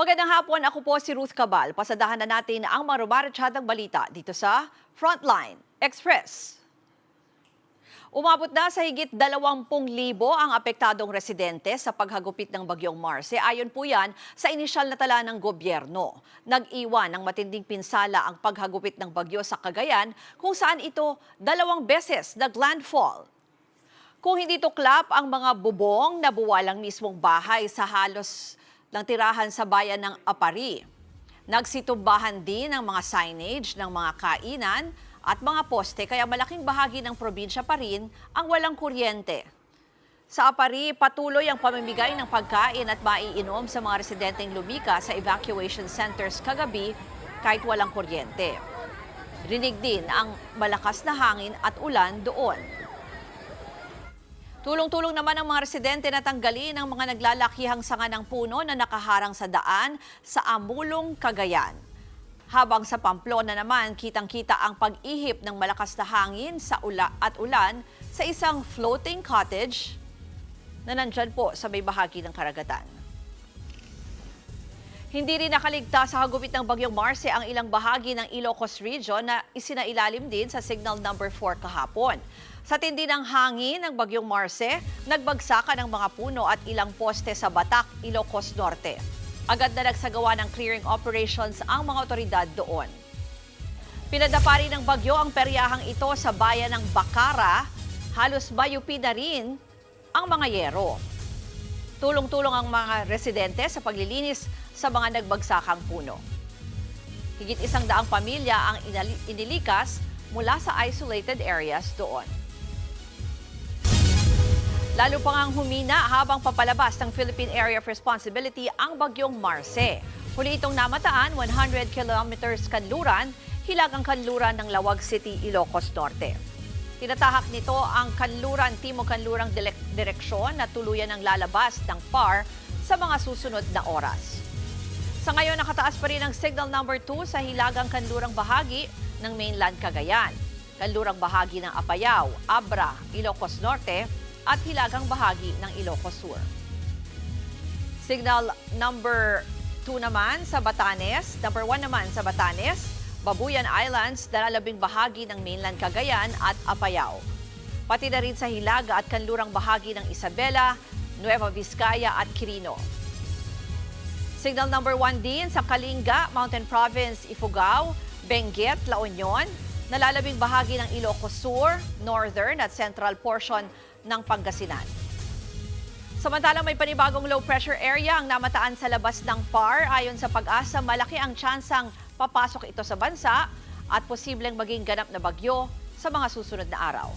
Magandang hapon, ako po si Ruth Cabal. Pasadahan na natin ang marumaratsyadang balita dito sa Frontline Express. Umabot na sa higit 20,000 ang apektadong residente sa paghagupit ng bagyong Marce. Ayon po yan sa inisyal na tala ng gobyerno. Nag-iwan ng matinding pinsala ang paghagupit ng bagyo sa Cagayan kung saan ito 2 beses naglandfall. Kung hindi tuklap ang mga bubong, nabuwalang mismong bahay sa halos ng tirahan sa bayan ng Apari. Nagsitubbahan din ang mga signage ng mga kainan at mga poste kaya malaking bahagi ng probinsya pa rin ang walang kuryente. Sa Apari, patuloy ang pamimigay ng pagkain at maiinom sa mga residenteng lumika sa evacuation centers kagabi kahit walang kuryente. Rinig din ang malakas na hangin at ulan doon. Tulong-tulong naman ang mga residente na tanggalin ang mga naglalakihang sanga ng puno na nakaharang sa daan sa Amulong, Cagayan. Habang sa Pamplona naman, kitang-kita ang pag-ihip ng malakas na hangin sa ulan sa isang floating cottage na nandyan po sa may bahagi ng karagatan. Hindi rin nakaligtas sa hagupit ng bagyong Marce ang ilang bahagi ng Ilocos Region na isinailalim din sa Signal Number 4 kahapon. Sa tindi ng hangin ng bagyong Marce, nagbagsakan ang mga puno at ilang poste sa Batac, Ilocos Norte. Agad na nagsagawa ng clearing operations ang mga otoridad doon. Pinadapa rin ng bagyo ang peryahang ito sa bayan ng Bacara, halos bayupi na rin ang mga yero. Tulong-tulong ang mga residente sa paglilinis sa mga nagbagsakang puno. Higit 100 pamilya ang inilikas mula sa isolated areas doon. Lalo pa ngang humina habang papalabas ng Philippine Area of Responsibility ang bagyong Marce. Huli itong namataan 100 kilometers kanluran, hilagang kanluran ng Lawag City, Ilocos Norte. Tinatahak nito ang Timog-Kanlurang direksyon na tuluyan ng lalabas ng PAR sa mga susunod na oras. Sa ngayon, nakataas pa rin ang Signal Number 2 sa hilagang kanlurang bahagi ng mainland Cagayan, kanlurang bahagi ng Apayao, Abra, Ilocos Norte, at hilagang bahagi ng Ilocos Sur. Signal number 2 naman sa Batanes, number 1 naman sa Batanes, Babuyan Islands, dalalabing bahagi ng mainland Cagayan at Apayao. Pati na rin sa hilaga at kanlurang bahagi ng Isabela, Nueva Vizcaya at Quirino. Signal number 1 din sa Kalinga, Mountain Province, Ifugao, Benguet, La Union, nalalabing bahagi ng Ilocos Sur, Northern at Central portion ng Pangasinan. Samantalang may panibagong low pressure area ang namataan sa labas ng PAR. Ayon sa Pag-asa, malaki ang tsansang papasok ito sa bansa at posibleng maging ganap na bagyo sa mga susunod na araw.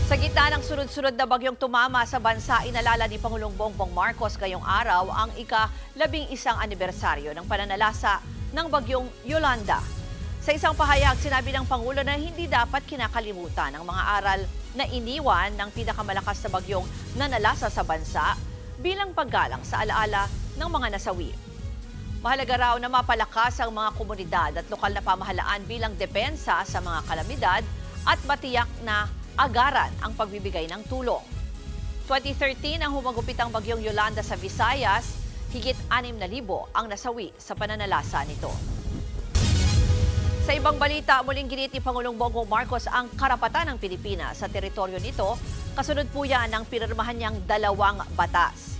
Sa gitna ng sunod-sunod na bagyong tumama sa bansa, inalala ni Pangulong Bongbong Marcos ngayong araw ang ika-11 anibersaryo ng pananalasa ng bagyong Yolanda. Sa isang pahayag, sinabi ng Pangulo na hindi dapat kinakalimutan ang mga aral na iniwan ng pinakamalakas na bagyong nanalasa sa bansa bilang paggalang sa alaala ng mga nasawi. Mahalaga raw na mapalakas ang mga komunidad at lokal na pamahalaan bilang depensa sa mga kalamidad at matiyak na agaran ang pagbibigay ng tulong. 2013 ang humagupit ang bagyong Yolanda sa Visayas, higit 6,000 ang nasawi sa pananalasa nito. Sa ibang balita, muling ginit ni Pangulong Bongbong Marcos ang karapatan ng Pilipinas sa teritoryo nito. Kasunod po yan ng pinirmahan niyang 2 batas.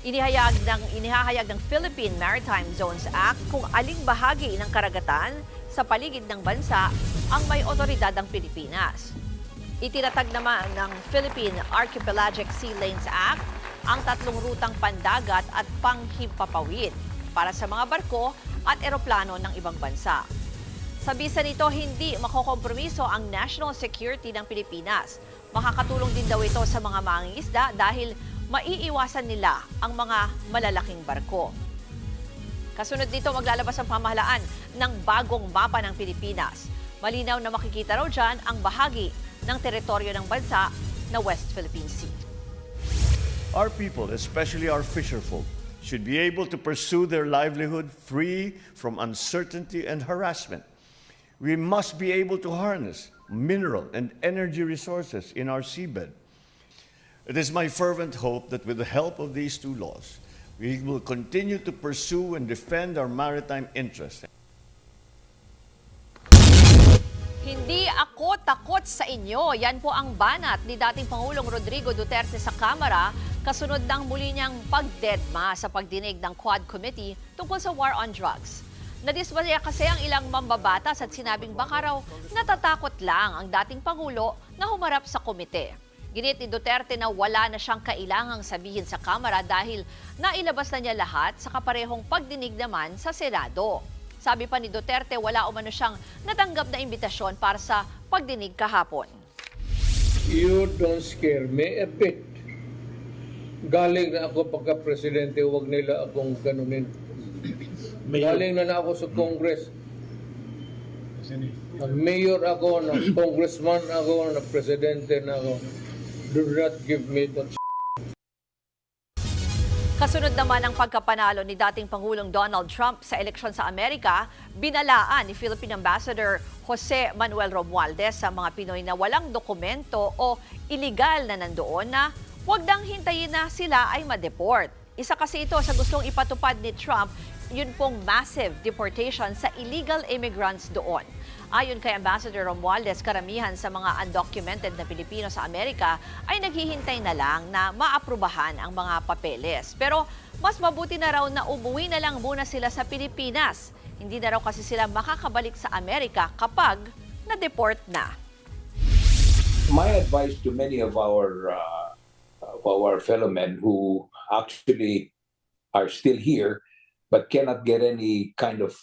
Inihahayag ng Philippine Maritime Zones Act kung aling bahagi ng karagatan sa paligid ng bansa ang may otoridad ng Pilipinas. Itinatag naman ng Philippine Archipelagic Sea Lanes Act ang 3 rutang pandagat at panghimpapawid para sa mga barko at eroplano ng ibang bansa. Sa bisa nito, hindi makokompromiso ang national security ng Pilipinas. Makakatulong din daw ito sa mga mangingisda dahil maiiwasan nila ang mga malalaking barko. Kasunod nito, maglalabas ang pamahalaan ng bagong mapa ng Pilipinas. Malinaw na makikita raw dyan ang bahagi ng teritoryo ng bansa na West Philippine Sea. Our people, especially our fisherfolk, should be able to pursue their livelihood free from uncertainty and harassment. We must be able to harness mineral and energy resources in our seabed. It is my fervent hope that with the help of these 2 laws, We will continue to pursue and defend our maritime interests. Hindi ako takot sa inyo. Yan po ang banat ni dating Pangulong Rodrigo Duterte sa Kamara kasunod ng muli niyang pagdedma sa pagdinig ng Quad Committee tungkol sa war on drugs. Nadismaya kasi ang ilang mambabatas at sinabing baka raw natatakot lang ang dating Pangulo na humarap sa komite. Ginit ni Duterte na wala na siyang kailangang sabihin sa Kamara dahil nailabas na niya lahat sa kaparehong pagdinig naman sa Senado. Sabi pa ni Duterte, wala umano siyang natanggap na imbitasyon para sa pagdinig kahapon. You don't scare me a bit. Galing na ako pagka-presidente, huwag nila akong ganunin. Galing na ako sa Congress. Nag-mayor ako, nag-congressman ako, nag-presidente na ako. Do not give me that. Kasunod naman ang pagkapanalo ni dating Pangulong Donald Trump sa eleksyon sa Amerika, binalaan ni Philippine Ambassador Jose Manuel Romualdez sa mga Pinoy na walang dokumento o iligal na nandoon na huwag nang hintayin na sila ay ma-deport. Isa kasi ito sa gustong ipatupad ni Trump, yun pong massive deportation sa illegal immigrants doon. Ayon kay Ambassador Romualdez, karamihan sa mga undocumented na Pilipino sa Amerika ay naghihintay na lang na maaprubahan ang mga papeles. Pero mas mabuti na raw na umuwi na lang muna sila sa Pilipinas. Hindi na raw kasi sila makakabalik sa Amerika kapag na-deport na. My advice to many of our fellow men who actually are still here but cannot get any kind of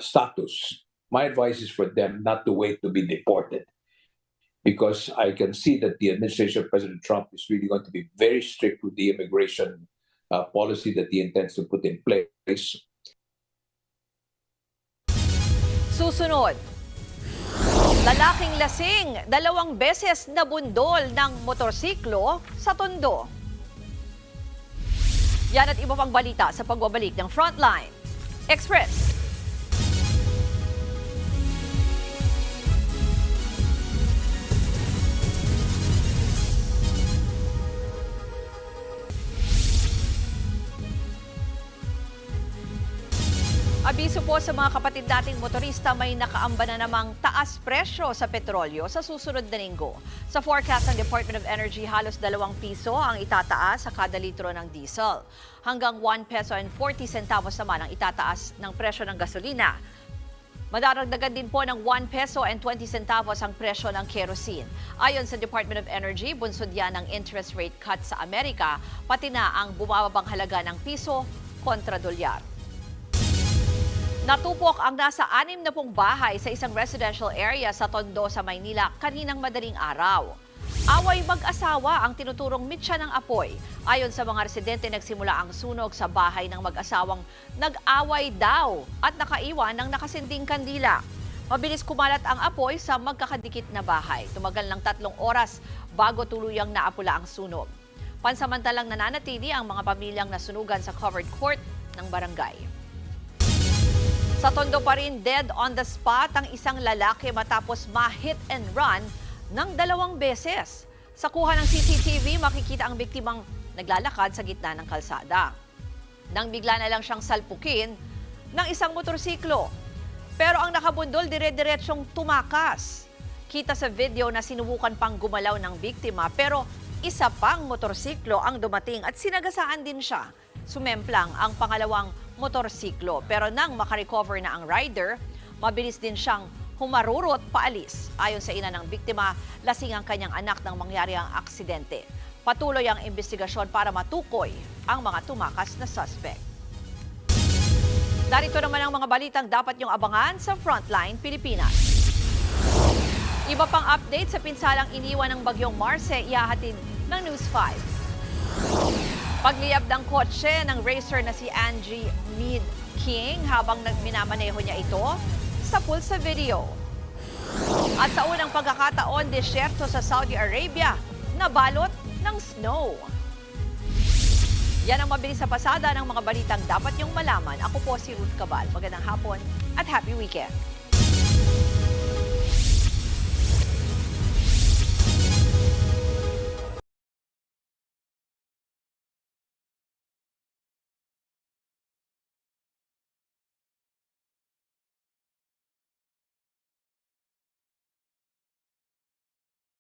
status. My advice is for them not to wait to be deported, because I can see that the administration of President Trump is really going to be very strict with the immigration policy that he intends to put in place. Susunod, lalaking lasing, 2 beses nabundol ng motorsiklo sa Tondo. Yan at iba pang balita sa pagbabalik ng Frontline Express. Abiso po sa mga kapatid nating motorista, may nakaamba na namang taas presyo sa petrolyo sa susunod na linggo. Sa forecast ng Department of Energy, halos 2 piso ang itataas sa kada litro ng diesel. Hanggang 1 peso and 40 centavos naman ang itataas ng presyo ng gasolina. Madaragdagan din po ng 1 peso and 20 centavos ang presyo ng kerosene. Ayon sa Department of Energy, bunsod yan ng interest rate cut sa Amerika, pati na ang bumababang halaga ng piso kontra dolyar. Natupok ang nasa 60 bahay sa isang residential area sa Tondo sa Maynila kaninang madaling araw. Away mag-asawa ang tinuturong mitya ng apoy. Ayon sa mga residente, nagsimula ang sunog sa bahay ng mag-asawang nag-away daw at nakaiwan ng nakasinding kandila. Mabilis kumalat ang apoy sa magkakadikit na bahay. Tumagal ng 3 oras bago tuluyang naapula ang sunog. Pansamantalang nananatili ang mga pamilyang nasunugan sa covered court ng barangay. Sa Tondo pa rin, dead on the spot ang isang lalaki matapos ma-hit and run ng 2 beses. Sa kuha ng CCTV, makikita ang biktimang naglalakad sa gitna ng kalsada. Nang bigla na lang siyang salpukin ng isang motorsiklo. Pero ang nakabundol, dire-diretsyong tumakas. Kita sa video na sinubukan pang gumalaw ng biktima, pero isa pang motorsiklo ang dumating at sinagasaan din siya. Sumemplang ang pangalawang motorsiklo. Pero nang makarecover na ang rider, mabilis din siyang humarurot paalis. Ayon sa ina ng biktima, lasing ang kanyang anak nang mangyari ang aksidente. Patuloy ang investigasyon para matukoy ang mga tumakas na suspect. Narito naman ang mga balitang dapat niyong abangan sa Frontline Pilipinas. Iba pang update sa pinsalang iniwan ng bagyong Marce, ihahatid ng News 5. Pagliyab ng kotse ng racer na si Angie Mead King habang minamaneho niya ito sa pulsa video. At sa unang pagkakataon, disyerto sa Saudi Arabia, nabalot ng snow. Yan ang mabilis sa pasada ng mga balitang dapat niyong malaman. Ako po si Ruth Cabal. Magandang hapon at happy weekend.